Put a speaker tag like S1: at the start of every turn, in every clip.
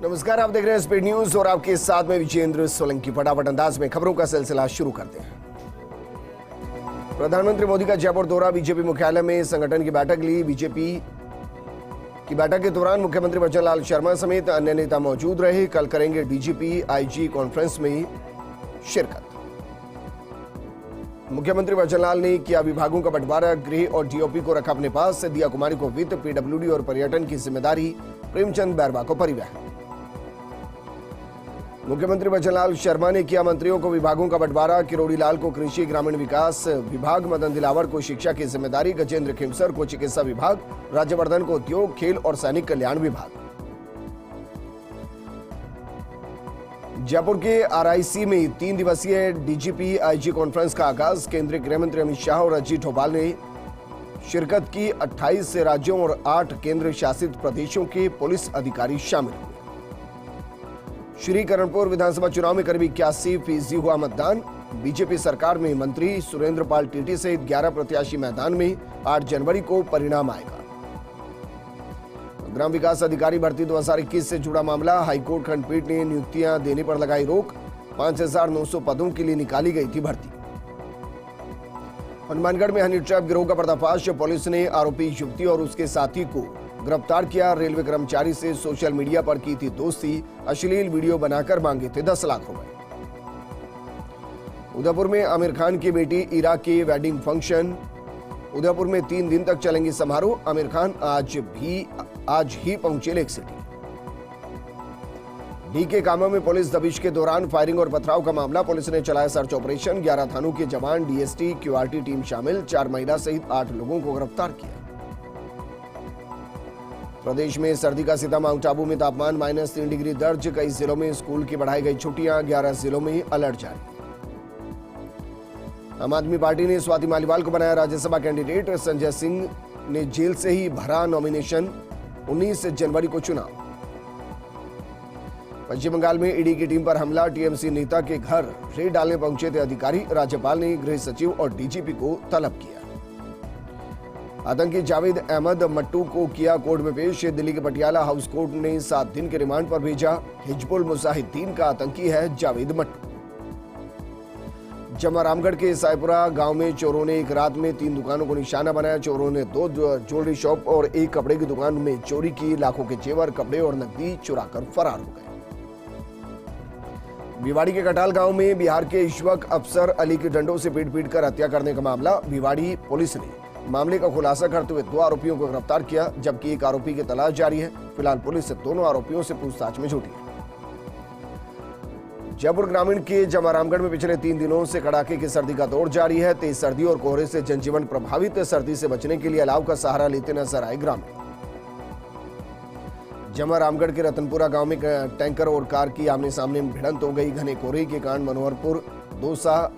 S1: नमस्कार, आप देख रहे हैं स्पीड न्यूज और आपके साथ में विजेंद्र सोलंकी। फटाफट अंदाज में खबरों का सिलसिला शुरू करते हैं। प्रधानमंत्री मोदी का जयपुर दौरा, बीजेपी मुख्यालय में संगठन की बैठक ली। बीजेपी की बैठक के दौरान मुख्यमंत्री भजनलाल शर्मा समेत अन्य नेता मौजूद रहे। कल करेंगे डीजीपी आईजी कॉन्फ्रेंस में शिरकत। मुख्यमंत्री भजनलाल ने किया विभागों का बंटवारा, गृह और डीओपी को रखा अपने पास। दिया कुमारी को वित्त, पीडब्ल्यूडी और पर्यटन की जिम्मेदारी, प्रेमचंद बैरवा को परिवहन। मुख्यमंत्री भजनलाल शर्मा ने किया मंत्रियों को विभागों का बंटवारा। किरोड़ी लाल को कृषि ग्रामीण विकास विभाग, मदन दिलावर को शिक्षा की जिम्मेदारी, गजेंद्र खिमसर को चिकित्सा विभाग, राज्यवर्धन को उद्योग, खेल और सैनिक कल्याण विभाग। जयपुर के आरआईसी में 3 दिवसीय डीजीपी आईजी कॉन्फ्रेंस का आगाज। केंद्रीय गृह मंत्री अमित शाह और अजीत डोभाल ने शिरकत की। 28 राज्यों और 8 केंद्र शासित प्रदेशों के पुलिस अधिकारी शामिल हुए। श्रीकरणपुर विधानसभा चुनाव में करीब 81% हुआ मतदान। बीजेपी सरकार में मंत्री सुरेंद्र पाल टीटी सहित 11 प्रत्याशी मैदान में। 8 जनवरी को परिणाम आएगा। ग्राम विकास अधिकारी भर्ती 2021 से जुड़ा मामला, हाईकोर्ट खंडपीठ ने नियुक्तियां देने पर लगाई रोक। 5900 पदों के लिए निकाली गई थी भर्ती। हनुमानगढ़ में हनी ट्रैप गिरोह का पर्दाफाश, पुलिस ने आरोपी युवती और उसके साथी को गिरफ्तार किया। रेलवे कर्मचारी से सोशल मीडिया पर की थी दोस्ती, अश्लील वीडियो बनाकर मांगे थे 10 लाख रुपए। उदयपुर में आमिर खान की बेटी इरा के वेडिंग फंक्शन। उदयपुर में 3 दिन तक चलेंगे समारोह। आमिर खान आज ही पहुंचे लेक सिटी। डीके कामा में पुलिस दबिश के दौरान फायरिंग और पथराव का मामला, पुलिस ने चलाया सर्च ऑपरेशन। 11 थानों के जवान, डीएसटी, क्यूआरटी टीम शामिल। 4 महिला सहित 8 लोगों को गिरफ्तार किया। प्रदेश में सर्दी का सितम, माउंट आबू में तापमान -3 डिग्री दर्ज। कई जिलों में स्कूल की बढ़ाई गई छुट्टियां। 11 जिलों में अलर्ट जारी। आम आदमी पार्टी ने स्वाति मालीवाल को बनाया राज्यसभा कैंडिडेट। संजय सिंह ने जेल से ही भरा नॉमिनेशन। 19 जनवरी को चुनाव। पश्चिम बंगाल में ईडी की टीम पर हमला, टीएमसी नेता के घर रेड डालने पहुंचे थे अधिकारी। राज्यपाल ने गृह सचिव और डीजीपी को तलब किया। आतंकी जावेद अहमद मट्टू को किया कोर्ट में पेश। दिल्ली के पटियाला हाउस कोर्ट ने 7 दिन के रिमांड पर भेजा। हिजबुल मुजाहिदीन का आतंकी है जावेद मट्टू। जमा रामगढ़ के सायपुरा गांव में चोरों ने एक रात में 3 दुकानों को निशाना बनाया। चोरों ने 2 ज्वेलरी शॉप और 1 कपड़े की दुकान में चोरी की। लाखों के जेवर, कपड़े और नकदी चुराकर फरार हो गए। भिवाड़ी के कटाल गांव में बिहार के इश्वक अफसर अली की डंडों से पीट कर हत्या करने का मामला। भिवाड़ी पुलिस ने मामले का खुलासा करते हुए 2 आरोपियों को गिरफ्तार किया, जबकि एक आरोपी की तलाश जारी है। फिलहाल पुलिस दोनों आरोपियों से पूछताछ में जुटी है। जयपुर ग्रामीण के जमा रामगढ़ में पिछले 3 दिनों से कड़ाके की सर्दी का दौर जारी है। तेज सर्दी और कोहरे से जनजीवन प्रभावित। सर्दी से बचने के लिए अलाव का सहारा लेते नजर आए ग्रामीण। जमा रामगढ़ के रतनपुरा गांव में टैंकर और कार की आमने सामने भिड़ंत हो गई। घने कोहरे के कारण मनोहरपुर दोसा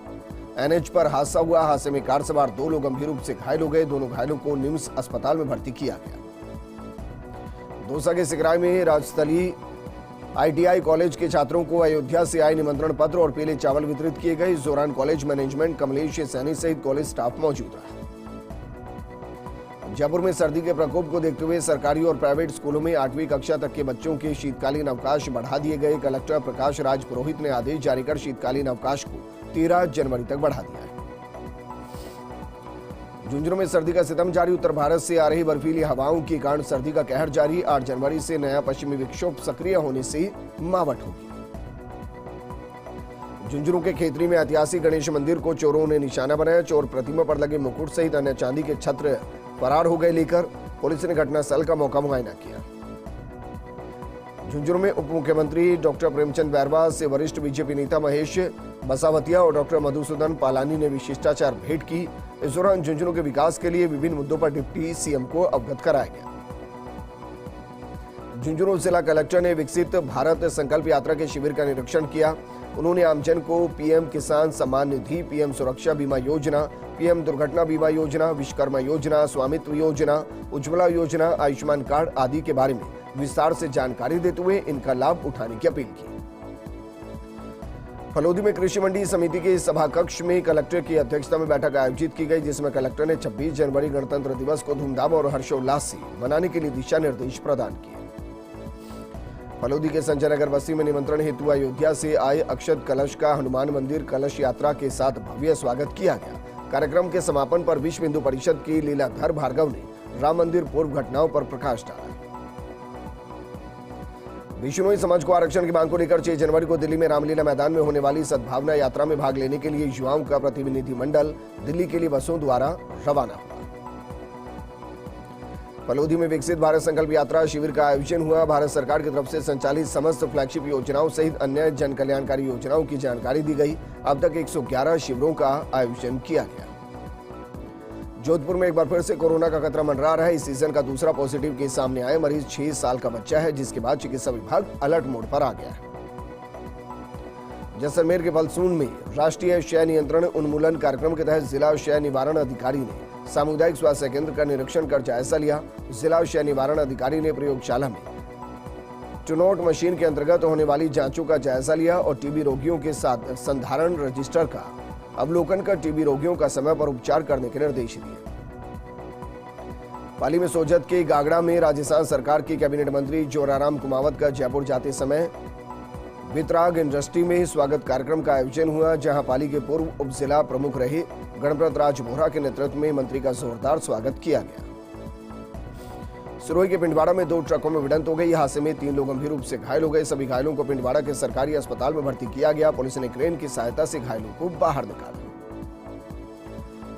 S1: एनएच पर हादसा हुआ। हादसे में कार सवार 2 लोग गंभीर रूप से घायल हो गए। दोनों घायलों को निम्स अस्पताल में भर्ती किया गया। दौसा के सिकराय में राजस्थली आईटीआई कॉलेज के छात्रों को अयोध्या से आए निमंत्रण पत्र और पीले चावल वितरित किए गए। जोरान कॉलेज मैनेजमेंट कमलेश सैनी सहित कॉलेज स्टाफ मौजूद रहा। जयपुर में सर्दी के प्रकोप को देखते हुए सरकारी और प्राइवेट स्कूलों में 8वीं कक्षा तक के बच्चों के शीतकालीन अवकाश बढ़ा दिए गए। कलेक्टर प्रकाश राज पुरोहित ने आदेश जारी कर शीतकालीन अवकाश को 13 जनवरी तक बढ़ा दिया है। झुंझुनू में सर्दी का सितम जारी। उत्तर भारत से आ रही बर्फीली हवाओं के कारण सर्दी का कहर जारी। 8 जनवरी से नया पश्चिमी विक्षोभ सक्रिय होने से मावट होगी। झुंझुनू के खेतरी में ऐतिहासिक गणेश मंदिर को चोरों ने निशाना बनाया। चोर प्रतिमा पर लगे मुकुट सहित अन्य चांदी के छत्र फरार हो गए लेकर। पुलिस ने घटनास्थल का मौका मुआयना किया। झुंझुनू में उप मुख्यमंत्री डॉक्टर प्रेमचंद बैरवा से वरिष्ठ बीजेपी नेता महेश बसावतिया और डॉक्टर मधुसूदन पालानी ने विशिष्टाचार भेंट की। इस दौरान झुंझुनू के विकास के लिए विभिन्न मुद्दों पर डिप्टी सीएम को अवगत कराया गया। झुंझुनू जिला कलेक्टर ने विकसित भारत संकल्प यात्रा के शिविर का निरीक्षण किया। उन्होंने आमजन को पीएम किसान सम्मान निधि, पीएम सुरक्षा बीमा योजना, पीएम दुर्घटना बीमा योजना, विश्वकर्मा योजना, स्वामित्व योजना, उज्ज्वला योजना, आयुष्मान कार्ड आदि के बारे में विस्तार से जानकारी देते हुए इनका लाभ उठाने की अपील की। फलोदी में कृषि मंडी समिति के सभा कक्ष में कलेक्टर की अध्यक्षता में बैठक आयोजित की गई, जिसमें कलेक्टर ने 26 जनवरी गणतंत्र दिवस को धूमधाम और हर्षोल्लास से मनाने के लिए दिशा निर्देश प्रदान किए। फलोदी के संजय नगर बस्ती में निमंत्रण हेतु अयोध्या से आए अक्षत कलश का हनुमान मंदिर कलश यात्रा के साथ भव्य स्वागत किया गया। कार्यक्रम के समापन पर विश्व हिंदू परिषद के लीलाधर भार्गव ने राम मंदिर पूर्व घटनाओं पर प्रकाश डाला। बिश्नोई समाज को आरक्षण की मांग को लेकर 6 जनवरी को दिल्ली में रामलीला मैदान में होने वाली सद्भावना यात्रा में भाग लेने के लिए युवाओं का प्रतिनिधिमंडल दिल्ली के लिए बसों द्वारा रवाना हुआ। फलोदी में विकसित भारत संकल्प यात्रा शिविर का आयोजन हुआ। भारत सरकार की तरफ से संचालित समस्त फ्लैगशिप योजनाओं सहित अन्य जन कल्याणकारी योजनाओं की जानकारी दी गई। अब तक 111 शिविरों का आयोजन किया गया। जोधपुर में एक बार फिर से कोरोना का खतरा मंडरा रहा है। इस सीजन का दूसरा पॉजिटिव केस सामने आया। मरीज 6 साल का बच्चा है, जिसके बाद चिकित्सा विभाग अलर्ट मोड पर आ गया है। जैसलमेर के बलसून में राष्ट्रीय क्षय नियंत्रण उन्मूलन कार्यक्रम के तहत जिला क्षय निवारण अधिकारी ने सामुदायिक स्वास्थ्य केंद्र का निरीक्षण कर जायजा लिया। जिला क्षय निवारण अधिकारी ने प्रयोगशाला में टुनोट मशीन के अंतर्गत होने वाली जांचों का जायजा लिया और टीबी रोगियों के साथ संधारण रजिस्टर का अवलोकन कर टीबी रोगियों का समय पर उपचार करने के निर्देश दिए। पाली में सोजत के गागड़ा में राजस्थान सरकार के कैबिनेट मंत्री जोराराम कुमावत का जयपुर जाते समय वितराग इंडस्ट्री में स्वागत कार्यक्रम का आयोजन हुआ, जहां पाली के पूर्व उप जिला प्रमुख रहे गणपत राज बोहरा के नेतृत्व में मंत्री का जोरदार स्वागत किया गया। सिरोही के पिंडवाड़ा में 2 ट्रकों में भिड़ंत हो गई। हादसे में 3 लोग गंभीर रूप से घायल हो गए। सभी घायलों को पिंडवाड़ा के सरकारी अस्पताल में भर्ती किया गया। पुलिस ने क्रेन की सहायता से घायलों को बाहर निकाला।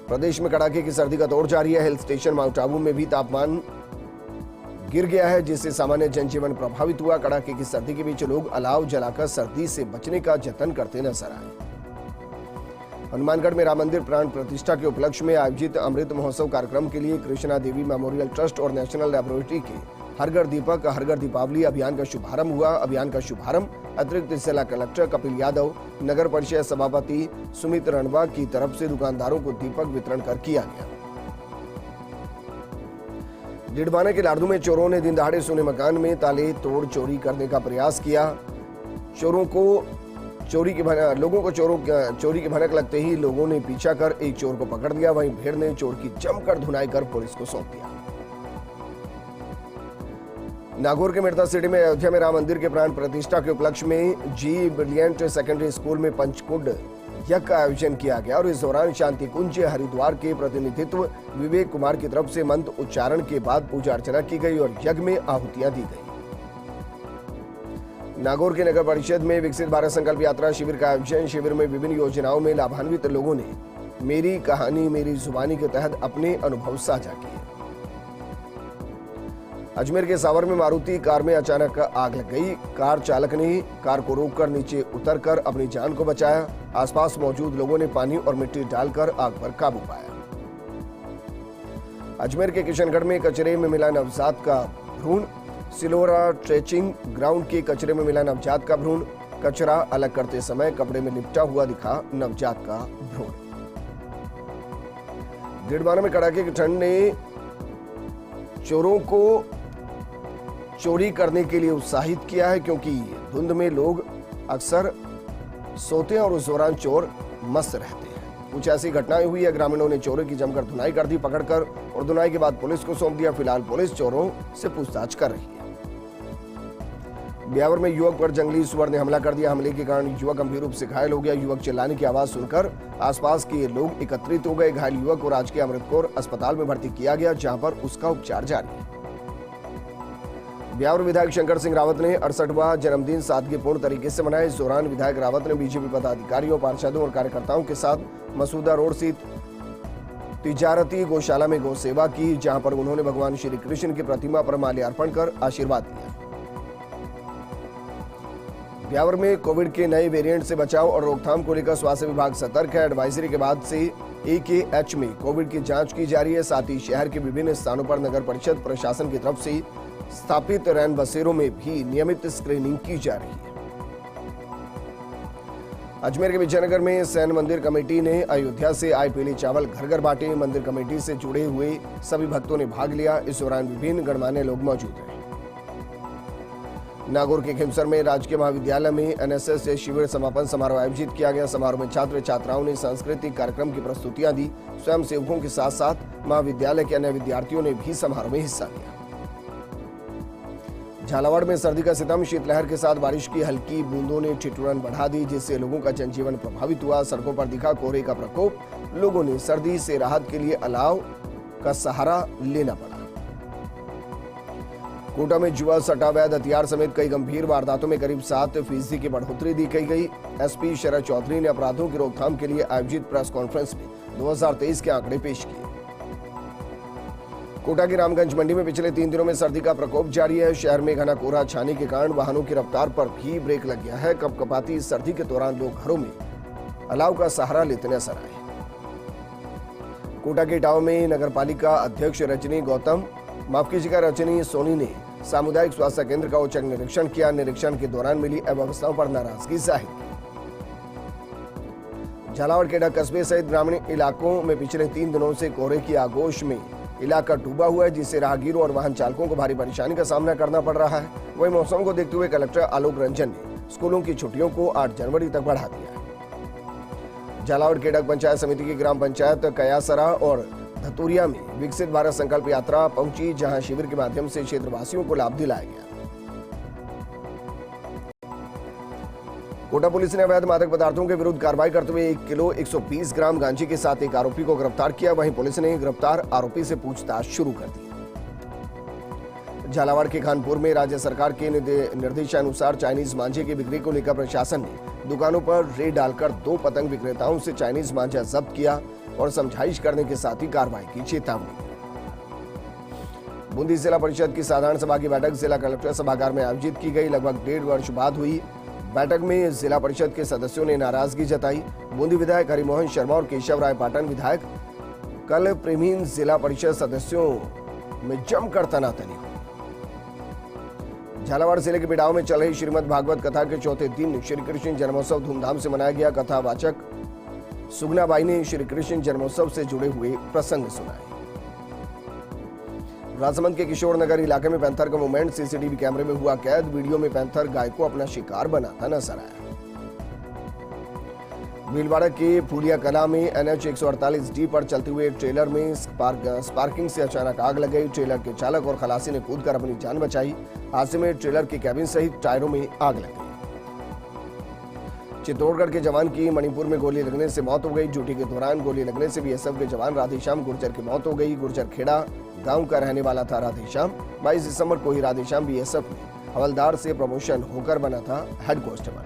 S1: प्रदेश में कड़ाके की सर्दी का दौर जारी है। हिल स्टेशन माउंट आबू में भी तापमान गिर गया है, जिससे सामान्य जनजीवन प्रभावित हुआ। कड़ाके की सर्दी के बीच लोग अलाव जलाकर सर्दी से बचने का जतन करते नजर आए। हनुमानगढ़ में राम मंदिर प्राण प्रतिष्ठा के उपलक्ष्य में आयोजित अमृत महोत्सव कार्यक्रम के लिए कृष्णा देवी मेमोरियल ट्रस्ट और नेशनल लैबोरेटरी के हर घर दीपक हर घर दीपावली अभियान का शुभारंभ हुआ। अभियान का शुभारंभ अतिरिक्त जिला कलेक्टर कपिल यादव, नगर परिषद सभापति सुमित रणवा की तरफ से दुकानदारों को दीपक वितरण कर किया गया। डिडवाना के लाडू में चोरों ने दिन दहाड़े सोने मकान में ताले तोड़ चोरी करने का प्रयास किया। लोगों को चोरी की भनक लगते ही लोगों ने पीछा कर एक चोर को पकड़ लिया। वहीं भीड़ ने चोर की जमकर धुनाई कर पुलिस को सौंप दिया। नागौर के मिर्ता सिटी में अयोध्या में राम मंदिर के प्राण प्रतिष्ठा के उपलक्ष्य में जी ब्रिलियंट सेकेंडरी स्कूल में पंचकुंड यज्ञ का आयोजन किया गया और इस दौरान शांति कुंज हरिद्वार के प्रतिनिधित्व विवेक कुमार की तरफ से मंत्र उच्चारण के बाद पूजा अर्चना की गई और यज्ञ में आहुतियां दी गई। नागौर के नगर परिषद में विकसित भारत संकल्प यात्रा शिविर का आयोजन। शिविर में विभिन्न योजनाओं में लाभान्वित लोगों ने मेरी कहानी मेरी जुबानी के तहत अपने अनुभव साझा किए। अजमेर के सावर में मारुति कार में अचानक आग लग गई। कार चालक ने कार को रोककर नीचे उतरकर अपनी जान को बचाया। आसपास मौजूद लोगों ने पानी और मिट्टी डालकर आग पर काबू पाया। अजमेर के किशनगढ़ में कचरे में मिला नवजात का भ्रूण। सिलोरा ट्रेचिंग ग्राउंड के कचरे में मिला नवजात का भ्रूण। कचरा अलग करते समय कपड़े में लिपटा हुआ दिखा नवजात का भ्रूण। डिडवाना में कड़ाके की ठंड ने चोरों को चोरी करने के लिए उत्साहित किया है, क्योंकि धुंध में लोग अक्सर सोते हैं और उस दौरान चोर मस्त रहते हैं। कुछ ऐसी घटनाएं हुई है। ग्रामीणों ने चोरों की जमकर धुनाई कर दी पकड़कर और धुनाई के बाद पुलिस को सौंप दिया। फिलहाल पुलिस चोरों से पूछताछ कर रही है। ब्यावर में युवक पर जंगली सुअर ने हमला कर दिया। हमले के कारण युवक गंभीर रूप से घायल हो गया। युवक चिल्लाने की आवाज सुनकर आसपास के लोग एकत्रित हो गए। घायल युवक को राजकीय अमृतकौर अस्पताल में भर्ती किया गया, जहां पर उसका उपचार जारी है। ब्यावर विधायक शंकर सिंह रावत ने 68वां जन्मदिन सादगीपूर्ण तरीके से मनाया। इस दौरान विधायक रावत ने बीजेपी पदाधिकारियों, पार्षदों और कार्यकर्ताओं के साथ मसूदा रोड स्थित तिजारती गौशाला में गौ सेवा की, जहां पर उन्होंने भगवान श्री कृष्ण की प्रतिमा पर माल्यार्पण कर आशीर्वाद लिया। ब्यावर में कोविड के नए वेरिएंट से बचाव और रोकथाम को लेकर स्वास्थ्य विभाग सतर्क है। एडवाइजरी के बाद से AKH में कोविड की जांच की जा रही है। साथ ही शहर के विभिन्न स्थानों पर नगर परिषद प्रशासन की तरफ से स्थापित रैन बसेरों में भी नियमित स्क्रीनिंग की जा रही है। अजमेर के विजयनगर में सैन मंदिर कमेटी ने अयोध्या से आए पीले चावल घर घर बांटे। मंदिर कमेटी से जुड़े हुए सभी भक्तों ने भाग लिया। इस दौरान विभिन्न गणमान्य लोग मौजूद रहे। नागौर के खिमसर में राजकीय महाविद्यालय में NSS शिविर समापन समारोह आयोजित किया गया। समारोह में छात्र छात्राओं ने सांस्कृतिक कार्यक्रम की प्रस्तुतियां दी। स्वयं सेवकों के साथ साथ महाविद्यालय के अन्य विद्यार्थियों ने भी समारोह में हिस्सा लिया। झालावाड़ में सर्दी का सितम, शीतलहर के साथ बारिश की हल्की बूंदों ने ठिठुरन बढ़ा दी, जिससे लोगों का जनजीवन प्रभावित हुआ। सड़कों पर दिखा कोहरे का प्रकोप, लोगों ने सर्दी से राहत के लिए अलाव का सहारा लेना पड़ा। कोटा में जुआ, सट्टा, वैध हथियार समेत कई गंभीर वारदातों में करीब 7% की बढ़ोतरी दी गई। एसपी शरद चौधरी ने अपराधों की रोकथाम के लिए आयोजित प्रेस कॉन्फ्रेंस में 2023 के आंकड़े पेश किए। कोटा की रामगंज मंडी में पिछले 3 दिनों में सर्दी का प्रकोप जारी है। शहर में घना कोहरा छाने के कारण वाहनों की रफ्तार पर भी ब्रेक लग गया है। कपकपाती सर्दी के दौरान लोग घरों में अलाव का सहारा लेते नजर आए। कोटा के इटावा में नगरपालिका अध्यक्ष रजनी सोनी ने सामुदायिक स्वास्थ्य केंद्र का औचक निरीक्षण किया। निरीक्षण के दौरान मिली अव्यवस्थाओं पर नाराजगी जाहिर की। झालावाड़ के कस्बे सहित ग्रामीण इलाकों में पिछले 3 दिनों से कोहरे की आगोश में इलाका डूबा हुआ है, जिससे राहगीरों और वाहन चालकों को भारी परेशानी का सामना करना पड़ रहा है। वहीं मौसम को देखते हुए कलेक्टर आलोक रंजन ने स्कूलों की छुट्टियों को 8 जनवरी तक बढ़ा दिया है। झालावाड़ के पंचायत समिति की ग्राम पंचायत कयासरा और धतूरिया में विकसित भारत संकल्प यात्रा पहुंची, जहां शिविर के माध्यम से क्षेत्रवासियों को लाभ दिलाया गया। कोटा पुलिस ने अवैध मादक पदार्थों के विरुद्ध कार्रवाई करते हुए 1 किलो 120 ग्राम गांजे के साथ एक आरोपी को गिरफ्तार किया। वहीं पुलिस ने गिरफ्तार आरोपी से पूछताछ शुरू कर दी। झालावाड़ के खानपुर में राज्य सरकार के निर्देशानुसार चाइनीज मांझे की बिक्री को लेकर प्रशासन ने दुकानों पर रेड डालकर 2 पतंग विक्रेताओं से चाइनीज मांझा जब्त किया और समझाइश करने के साथ ही कार्रवाई की चेतावनी। बूंदी जिला परिषद की साधारण सभा की बैठक जिला कलेक्टर सभागार में आयोजित की गई। लगभग 1.5 वर्ष बाद हुई बैठक में जिला परिषद के सदस्यों ने नाराजगी जताई। बूंदी विधायक हरिमोहन शर्मा और केशव राय पाटन विधायक कल प्रेमीन जिला परिषद सदस्यों में जमकर तनातनी हुई। झालावाड़ जिले के बिडाव में चल रही श्रीमद् भागवत कथा के चौथे दिन श्री कृष्ण जन्मोत्सव धूमधाम से मनाया गया। कथावाचक सुगनाबाई ने श्री कृष्ण जन्मोत्सव से जुड़े हुए प्रसंग सुनाए। राजसमंद के किशोर नगर इलाके में पैंथर का मूवमेंट सीसीटीवी कैमरे में हुआ कैद। वीडियो में पैंथर गाय को अपना शिकार बनाता नजर आया। भीलवाड़ा के फूलिया कला में NH 148D पर चलते हुए ट्रेलर में स्पार्किंग से अचानक आग लग गई। ट्रेलर के चालक और खलासी ने कूदकर अपनी जान बचाई। हादसे में ट्रेलर के कैबिन सहित टायरों में आग लग गई। चित्तौड़गढ़ के जवान की मणिपुर में गोली लगने से मौत हो गई। ड्यूटी के दौरान गोली लगने से BSF के जवान राधेश्याम गुर्जर की मौत हो गई। गुर्जर खेड़ा गांव का रहने वाला था राधेश्याम। 22 दिसंबर को ही राधेश्याम BSF में हवलदार से प्रमोशन होकर बना था हेड कांस्टेबल।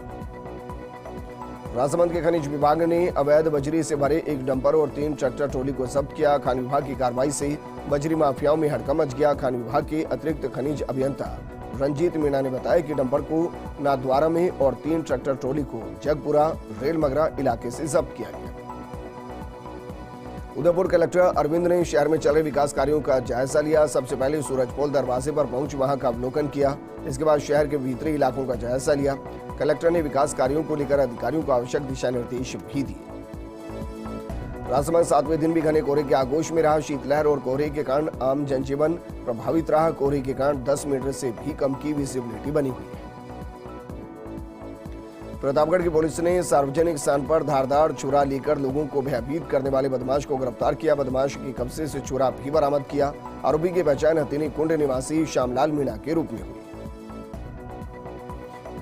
S1: राजसमंद के खनिज विभाग ने अवैध बजरी से भरे एक डंपर और 3 ट्रैक्टर ट्रॉली को जब्त किया। खान विभाग की कार्रवाई से बजरी माफियाओं में हड़कंप मच गया। खान विभाग के अतिरिक्त खनिज अभियंता रंजीत मीणा ने बताया कि डंपर को नाथद्वारा में और 3 ट्रैक्टर ट्रॉली को जगपुरा रेलमगरा इलाके से जब्त किया गया। उदयपुर कलेक्टर अरविंद ने शहर में चल रहे विकास कार्यों का जायजा लिया। सबसे पहले सूरजपोल दरवाजे पर पहुंच वहां का अवलोकन किया। इसके बाद शहर के भीतरी इलाकों का जायजा लिया। कलेक्टर ने विकास कार्यों को लेकर अधिकारियों को आवश्यक दिशा निर्देश भी दिए। राजसमंद 7वें दिन भी घने कोहरे के आगोश में रहा। शीतलहर और कोहरे के कारण आम जनजीवन प्रभावित रहा। कोहरे के कारण 10 मीटर से भी कम की विजिबिलिटी बनी हुई है। प्रतापगढ़ की पुलिस ने सार्वजनिक स्थान पर धारदार छुरा लेकर लोगों को भयभीत करने वाले बदमाश को गिरफ्तार किया। बदमाश के कब्जे से छुरा भी बरामद किया। आरोपी की पहचान हथिनी कुंड निवासी श्यामलाल मीणा के रूप में हुई।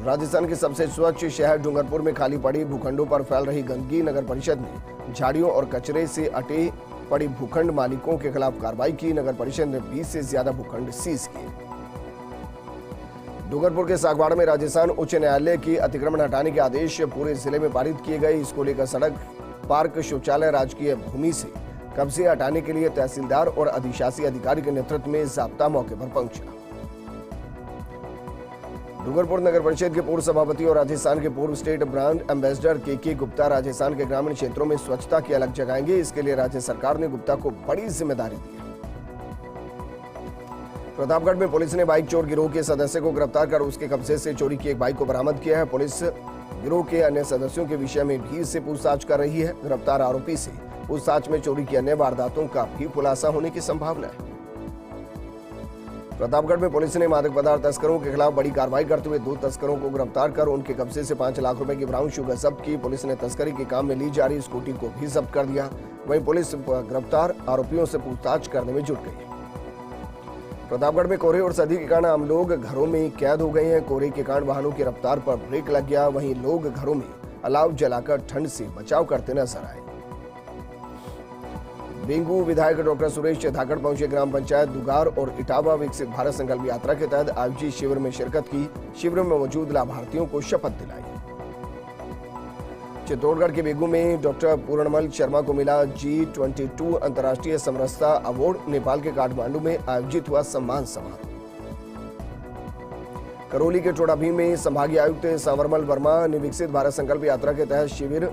S1: राजस्थान के सबसे स्वच्छ शहर डूंगरपुर में खाली पड़ी भूखंडों पर फैल रही गंदगी। नगर परिषद ने झाड़ियों और कचरे से अटे पड़ी भूखंड मालिकों के खिलाफ कार्रवाई की। नगर परिषद ने 20 से ज्यादा भूखंड सीज किए। डूंगरपुर के सागवाड़ा में राजस्थान उच्च न्यायालय की अतिक्रमण हटाने के आदेश पूरे जिले में पारित किए गए। इसको लेकर सड़क, पार्क, शौचालय, राजकीय भूमि से कब्जे हटाने के लिए तहसीलदार और अधिशासी अधिकारी के नेतृत्व में जाब्ता मौके पर पहुंचा। डूंगरपुर नगर परिषद के पूर्व सभापति और राजस्थान के पूर्व स्टेट ब्रांड एम्बेसडर के गुप्ता राजस्थान के ग्रामीण क्षेत्रों में स्वच्छता की अलग जगाएंगे। इसके लिए राज्य सरकार ने गुप्ता को बड़ी जिम्मेदारी दी। प्रतापगढ़ में पुलिस ने बाइक चोर गिरोह के सदस्य को गिरफ्तार कर उसके कब्जे से चोरी की एक बाइक को बरामद किया है। पुलिस गिरोह के अन्य सदस्यों के विषय में भी इससे पूछताछ कर रही है। गिरफ्तार आरोपी से पूछताछ में चोरी की अन्य वारदातों का भी खुलासा होने की संभावना है। प्रतापगढ़ में पुलिस ने मादक पदार्थ तस्करों के खिलाफ बड़ी कार्रवाई करते हुए 2 तस्करों को गिरफ्तार कर उनके कब्जे से 5 लाख रुपए की ब्राउन शुगर जब्त की। पुलिस ने तस्करी के काम में ली जा रही स्कूटी को भी जब्त कर दिया। वहीं पुलिस गिरफ्तार आरोपियों से पूछताछ करने में जुट गई। प्रतापगढ़ में कोहरे और सर्दी के कारण आम लोग घरों में कैद हो गए हैं। कोहरे के कारण वाहनों की रफ्तार पर ब्रेक लग गया। वहीं लोग घरों में अलाव जलाकर ठंड से बचाव करते नजर आए। बेंगू विधायक डॉक्टर सुरेश धाकड़ पहुंचे ग्राम पंचायत दुगार और इटावा विकसित भारत संकल्प यात्रा के तहत आयोजित शिविर में शिरकत की। शिविर में मौजूद लाभार्थियों को शपथ दिलाई। चित्तौड़गढ़ के बेगू में डॉक्टर पूर्णमल शर्मा को मिला G22 अंतर्राष्ट्रीय समरसता अवार्ड। नेपाल के काठमांडू में आयोजित हुआ सम्मान समारोह। करौली के टोडाभीम में संभागीय आयुक्त सांवरमल वर्मा ने विकसित भारत संकल्प यात्रा के तहत शिविर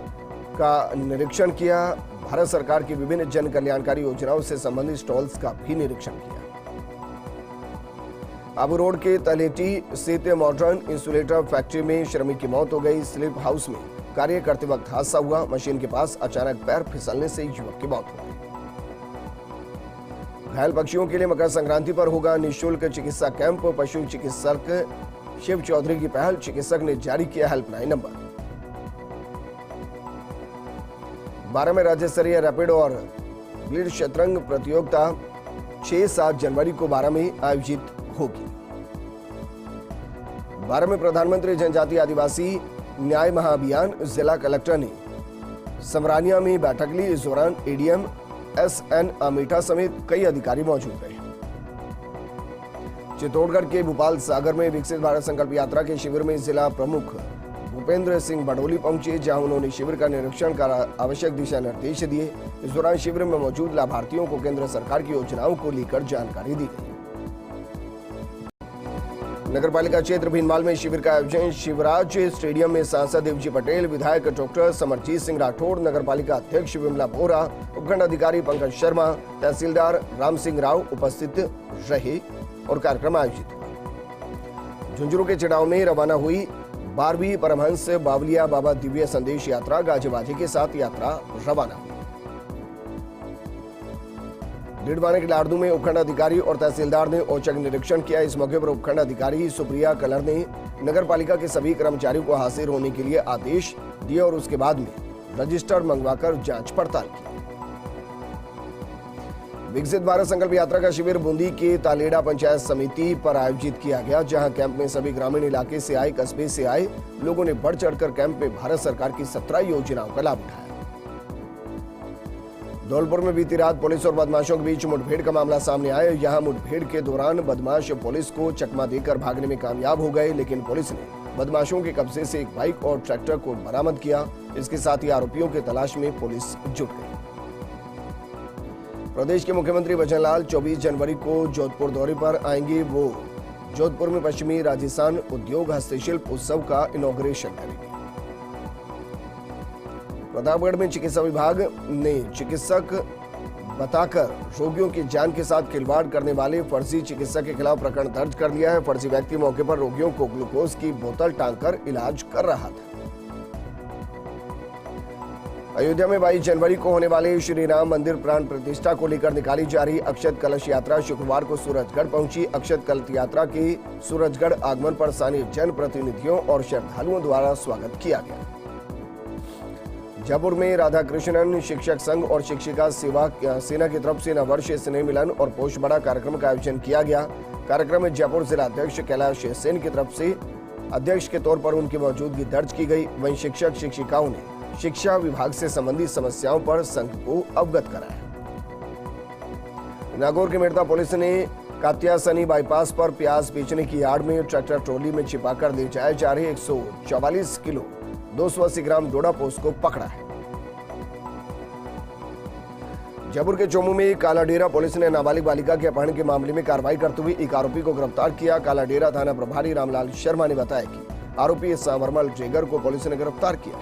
S1: का निरीक्षण किया। भारत सरकार की विभिन्न जन कल्याणकारी योजनाओं से संबंधित स्टॉल्स का भी निरीक्षण किया। आबू रोड के तलेटी स्थित मॉडर्न इंसुलेटर फैक्ट्री में श्रमिक की मौत हो गई। स्लिप हाउस में कार्य करते वक्त हादसा हुआ। मशीन के पास अचानक पैर फिसलने से युवक की मौत हो गई। घायल पक्षियों के लिए मकर संक्रांति पर होगा निःशुल्क चिकित्सा कैंप। पशु चिकित्सक शिव चौधरी की पहल। चिकित्सक ने जारी किया हेल्पलाइन नंबर। 12 में राज्य स्तरीय रैपिड और ब्लिट्ज शतरंज प्रतियोगिता 6-7 जनवरी को 12 में आयोजित होगी। 12 में प्रधानमंत्री जनजातीय आदिवासी न्याय महाअभियान। जिला कलेक्टर ने समरानिया में बैठक ली। इस दौरान एडीएम SN अमीठा समेत कई अधिकारी मौजूद रहे। चित्तौड़गढ़ के भोपाल सागर में विकसित भारत संकल्प यात्रा के शिविर में जिला प्रमुख भूपेंद्र सिंह बडोली पहुंचे, जहां उन्होंने शिविर का निरीक्षण कर आवश्यक दिशा निर्देश दिए। इस दौरान शिविर में मौजूद लाभार्थियों को केंद्र सरकार की योजनाओं को लेकर जानकारी दी गई। नगरपालिका क्षेत्र भीनमाल में शिविर का आयोजन शिवराज स्टेडियम में सांसद देवजी पटेल, विधायक डॉक्टर समरजीत सिंह राठौड़, नगरपालिका अध्यक्ष विमला बोहरा, उपखंड अधिकारी पंकज शर्मा, तहसीलदार राम सिंह राव उपस्थित रहे और कार्यक्रम आयोजित हुआ। झुंझुनू के चिड़ाव में रवाना हुई 12वीं परमहंस बावलिया बाबा दिव्य संदेश यात्रा। गाजे बाजे के साथ यात्रा रवाना हुई। डीडवाना के लाड़दू में उपखंड अधिकारी और तहसीलदार ने औचक निरीक्षण किया। इस मौके पर उपखंड अधिकारी सुप्रिया कलर ने नगरपालिका के सभी कर्मचारियों को हाजिर होने के लिए आदेश दिए और उसके बाद में रजिस्टर मंगवाकर जांच पड़ताल की। विकसित भारत संकल्प यात्रा का शिविर बूंदी के तालेड़ा पंचायत समिति पर आयोजित किया गया, जहां कैंप में सभी ग्रामीण इलाके से आए, कस्बे से आए लोगों ने बढ़ चढ़कर कैंप में भारत सरकार की 17 योजनाओं का लाभ उठाया। धौलपुर में बीती रात पुलिस और बदमाशों के बीच मुठभेड़ का मामला सामने आया। यहां मुठभेड़ के दौरान बदमाश पुलिस को चकमा देकर भागने में कामयाब हो गए, लेकिन पुलिस ने बदमाशों के कब्जे से एक बाइक और ट्रैक्टर को बरामद किया। इसके साथ ही आरोपियों की तलाश में पुलिस जुट गई। प्रदेश के मुख्यमंत्री भजनलाल 24 जनवरी को जोधपुर दौरे पर आएंगे। वो जोधपुर में पश्चिमी राजस्थान उद्योग हस्तशिल्प उत्सव का इनॉग्रेशन करेंगे। प्रतापगढ़ में चिकित्सा विभाग ने चिकित्सक बताकर रोगियों की जान के साथ खिलवाड़ करने वाले फर्जी चिकित्सक के खिलाफ प्रकरण दर्ज कर लिया है। फर्जी व्यक्ति मौके पर रोगियों को ग्लूकोज की बोतल टांगकर इलाज कर रहा था। अयोध्या में 22 जनवरी को होने वाले श्री राम मंदिर प्राण प्रतिष्ठा को लेकर निकाली जा रही अक्षत कलश यात्रा शुक्रवार को सूरजगढ़ पहुंची। अक्षत कलश यात्रा के सूरजगढ़ आगमन पर स्थानीय जनप्रतिनिधियों और श्रद्धालुओं द्वारा स्वागत किया गया। जयपुर में राधा कृष्णन शिक्षक संघ और शिक्षिका सेना की तरफ से नववर्ष स्नेह मिलन और पोष बड़ा कार्यक्रम का आयोजन किया गया। कार्यक्रम में जयपुर जिला अध्यक्ष कैलाश सेन की तरफ से अध्यक्ष के तौर पर उनकी मौजूदगी दर्ज की गई। वहीं शिक्षक शिक्षिकाओं ने शिक्षा विभाग से संबंधित समस्याओं पर संघ को अवगत कराया। नागौर के मेड़ता पुलिस ने कात्यासनी बाईपास पर प्याज बेचने की आड़ में ट्रैक्टर ट्रॉली में छिपाकर ले जाए जा रहे 144 किलो 280 ग्राम डोडा पोस्त को पकड़ा है। जयपुर के चोमू में कालाडेरा पुलिस ने नाबालिग बालिका के अपहरण के मामले में कार्रवाई करते हुए एक आरोपी को गिरफ्तार किया। कालाडेरा थाना प्रभारी रामलाल शर्मा ने बताया कि आरोपी सांवरमल ट्रेगर को पुलिस ने गिरफ्तार किया।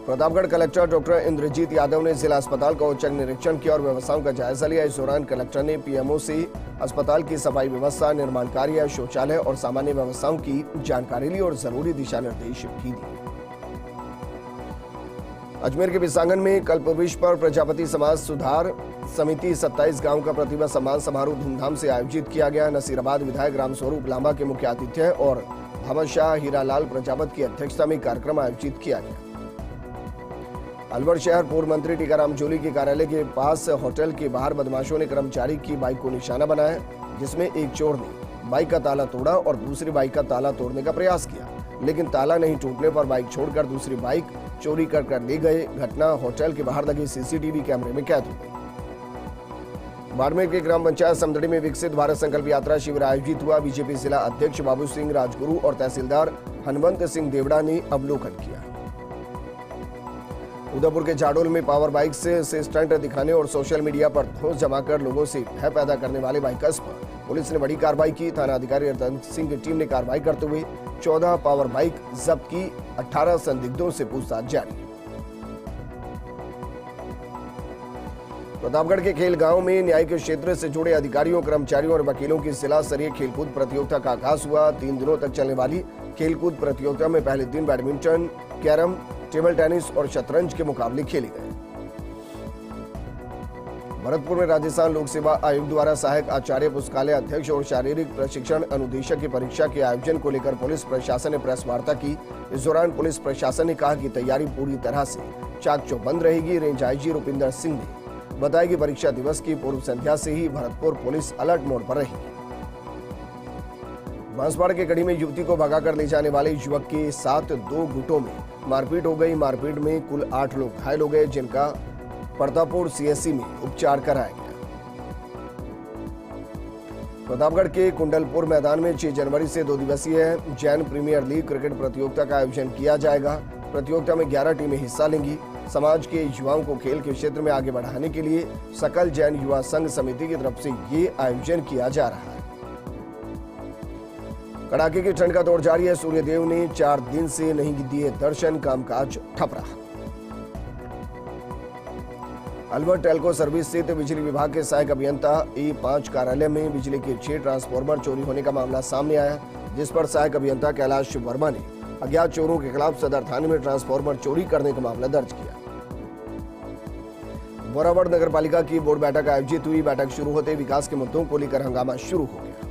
S1: प्रतापगढ़ कलेक्टर डॉक्टर इंद्रजीत यादव ने जिला अस्पताल का औचक निरीक्षण किया और व्यवस्थाओं का जायजा लिया। इस दौरान कलेक्टर ने पीएमओ से अस्पताल की सफाई व्यवस्था, निर्माण कार्य, शौचालय और सामान्य व्यवस्थाओं की जानकारी ली और जरूरी दिशा निर्देश भी दिए। अजमेर के बिसांगन में कल्पवृक्ष पर प्रजापति समाज सुधार समिति 27 गांव का प्रतिभा सम्मान समारोह धूमधाम से आयोजित किया गया। नसीराबाद विधायक रामस्वरूप लांबा के मुख्य आतिथ्य और भामशाह हीरालाल प्रजापत की अध्यक्षता में कार्यक्रम आयोजित किया गया। अलवर शहर पूर्व मंत्री टीकाराम जोली के कार्यालय के पास होटल के बाहर बदमाशों ने कर्मचारी की बाइक को निशाना बनाया, जिसमें एक चोर ने बाइक का ताला तोड़ा और दूसरी बाइक का ताला तोड़ने का प्रयास किया, लेकिन ताला नहीं टूटने पर बाइक छोड़कर दूसरी बाइक चोरी कर ले गए। घटना होटल के बाहर लगे सीसीटीवी कैमरे में कैद हो गई। बाड़मेर के ग्राम पंचायत समदड़ी में विकसित भारत संकल्प यात्रा शिविर आयोजित हुआ। बीजेपी जिला अध्यक्ष बाबू सिंह राजगुरु और तहसीलदार हनुमंत सिंह देवड़ा ने अवलोकन किया। उदयपुर के जाडोल में पावर बाइक से स्टंट दिखाने और सोशल मीडिया पर धौंस जमाकर लोगों से भय पैदा करने वाले बाइकर्स पर पुलिस ने बड़ी कार्रवाई की। थाना अधिकारी रतन सिंह की टीम ने कार्रवाई करते हुए 14 पावर बाइक जब्त की। 18 संदिग्धों से पूछताछ जारी। प्रतापगढ़ के खेल गांव में न्यायिक क्षेत्र से जुड़े अधिकारियों, कर्मचारियों और वकीलों की जिला स्तरीय खेलकूद प्रतियोगिता का आगाज हुआ। 3 दिनों तक चलने वाली खेलकूद प्रतियोगिता में पहले दिन बैडमिंटन, कैरम, टेबल टेनिस और शतरंज के मुकाबले खेले गए। भरतपुर में राजस्थान लोक सेवा आयोग द्वारा सहायक आचार्य, पुस्तकालय अध्यक्ष और शारीरिक प्रशिक्षण अनुदेशक की परीक्षा के आयोजन को लेकर पुलिस प्रशासन ने प्रेस वार्ता की। इस दौरान पुलिस प्रशासन ने कहा कि तैयारी पूरी तरह से चाक-चौबंद रहेगी। रेंज आईजी रुपिंदर सिंह ने बताया कि परीक्षा दिवस की पूर्व संध्या से ही भरतपुर पुलिस अलर्ट मोड पर रहेगी। बांसवाड़ा के गढ़ी में युवती को भगाकर ले जाने वाले युवक के साथ 2 गुटों में मारपीट हो गई। मारपीट में कुल 8 लोग घायल हो गए, जिनका प्रतापपुर सीएससी में उपचार कराया गया। प्रतापगढ़ के कुंडलपुर मैदान में 6 जनवरी से 2 दिवसीय जैन प्रीमियर लीग क्रिकेट प्रतियोगिता का आयोजन किया जाएगा। प्रतियोगिता में 11 टीमें हिस्सा लेंगी। समाज के युवाओं को खेल के क्षेत्र में आगे बढ़ाने के लिए सकल जैन युवा संघ समिति की तरफ से ये आयोजन किया जा रहा है। कड़ाके की ठंड का दौर जारी है। सूर्यदेव ने 4 दिन से नहीं दिए दर्शन, कामकाज ठप रहा। अलवर टेल्को सर्विस स्थित बिजली विभाग के सहायक अभियंता E5 कार्यालय में बिजली के 6 ट्रांसफार्मर चोरी होने का मामला सामने आया, जिस पर सहायक अभियंता कैलाश वर्मा ने अज्ञात चोरों के खिलाफ सदर थाने में ट्रांसफार्मर चोरी करने का मामला दर्ज किया। बोरावड़ नगर पालिका की बोर्ड बैठक आयोजित हुई। बैठक शुरू होते विकास के मुद्दों को लेकर हंगामा शुरू हो गया।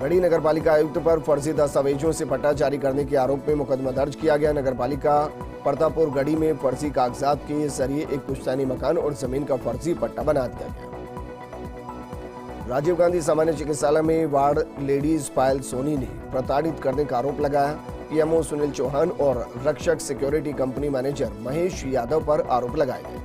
S1: गढ़ी नगर पालिका आयुक्त पर फर्जी दस्तावेजों से पट्टा जारी करने के आरोप में मुकदमा दर्ज किया गया। नगर पालिका प्रतापपुर गढ़ी में फर्जी कागजात के जरिए एक पुश्तैनी मकान और जमीन का फर्जी पट्टा बना दिया गया। राजीव गांधी सामान्य चिकित्सालय में वार्ड लेडीज पायल सोनी ने प्रताड़ित करने का आरोप लगाया। पीएमओ सुनील चौहान और रक्षक security company manager Mahesh Yadav पर आरोप लगाए गए।